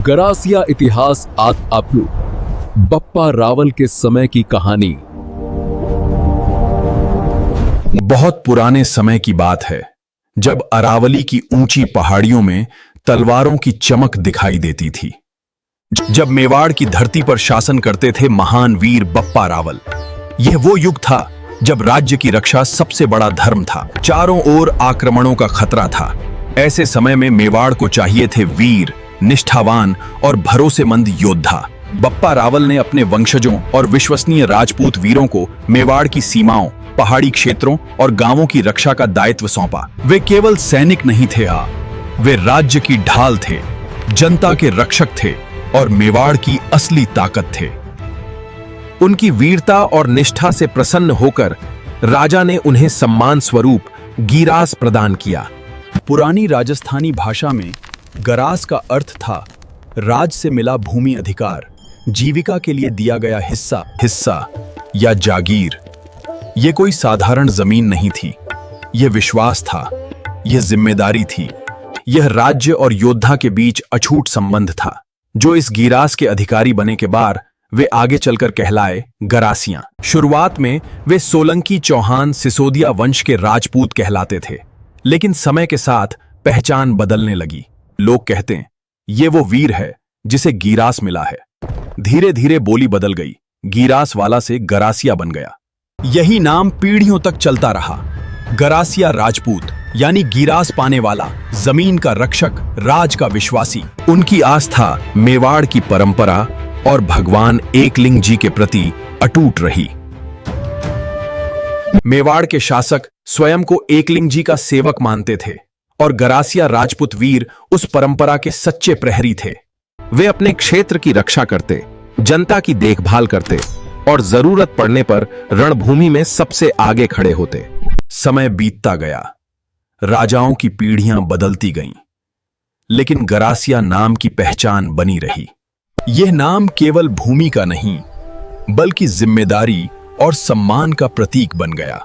गरासिया इतिहास आपलू बप्पा रावल के समय की कहानी। बहुत पुराने समय की बात है जब अरावली की ऊंची पहाड़ियों में तलवारों की चमक दिखाई देती थी। जब मेवाड़ की धरती पर शासन करते थे महान वीर बप्पा रावल। यह वो युग था जब राज्य की रक्षा सबसे बड़ा धर्म था। चारों ओर आक्रमणों का खतरा था। ऐसे समय में मेवाड़ को चाहिए थे वीर, निष्ठावान और भरोसेमंद योद्धा। बप्पा रावल ने अपने वंशजों और विश्वसनीय राजपूत वीरों को मेवाड़ की सीमाओं, पहाड़ी क्षेत्रों और गांवों की रक्षा का दायित्व सौंपा। वे केवल सैनिक नहीं थे, वे राज्य की ढाल थे, जनता के रक्षक थे और मेवाड़ की असली ताकत थे। उनकी वीरता और निष्ठा से प्रसन्न होकर राजा ने उन्हें सम्मान स्वरूप गीरास प्रदान किया। पुरानी राजस्थानी भाषा में गरास का अर्थ था राज से मिला भूमि अधिकार, जीविका के लिए दिया गया हिस्सा या जागीर। यह कोई साधारण जमीन नहीं थी, यह विश्वास था, यह जिम्मेदारी थी, यह राज्य और योद्धा के बीच अछूट संबंध था। जो इस गीरास के अधिकारी बने के बाद वे आगे चलकर कहलाए गरासियां। शुरुआत में वे सोलंकी, चौहान, सिसोदिया वंश के राजपूत कहलाते थे, लेकिन समय के साथ पहचान बदलने लगी। लोग कहते हैं ये वो वीर है जिसे गीरास मिला है। धीरे धीरे बोली बदल गई, गीरास वाला से गरासिया बन गया। यही नाम पीढ़ियों तक चलता रहा। गरासिया राजपूत यानी गीरास पाने वाला, जमीन का रक्षक, राज का विश्वासी। उनकी आस्था मेवाड़ की परंपरा और भगवान एकलिंग जी के प्रति अटूट रही। मेवाड़ के शासक स्वयं को एकलिंग जी का सेवक मानते थे और गरासिया राजपूत वीर उस परंपरा के सच्चे प्रहरी थे। वे अपने क्षेत्र की रक्षा करते, जनता की देखभाल करते और जरूरत पड़ने पर रणभूमि में सबसे आगे खड़े होते। समय बीतता गया, राजाओं की पीढ़ियां बदलती गईं, लेकिन गरासिया नाम की पहचान बनी रही। यह नाम केवल भूमि का नहीं, बल्कि जिम्मेदारी और सम्मान का प्रतीक बन गया।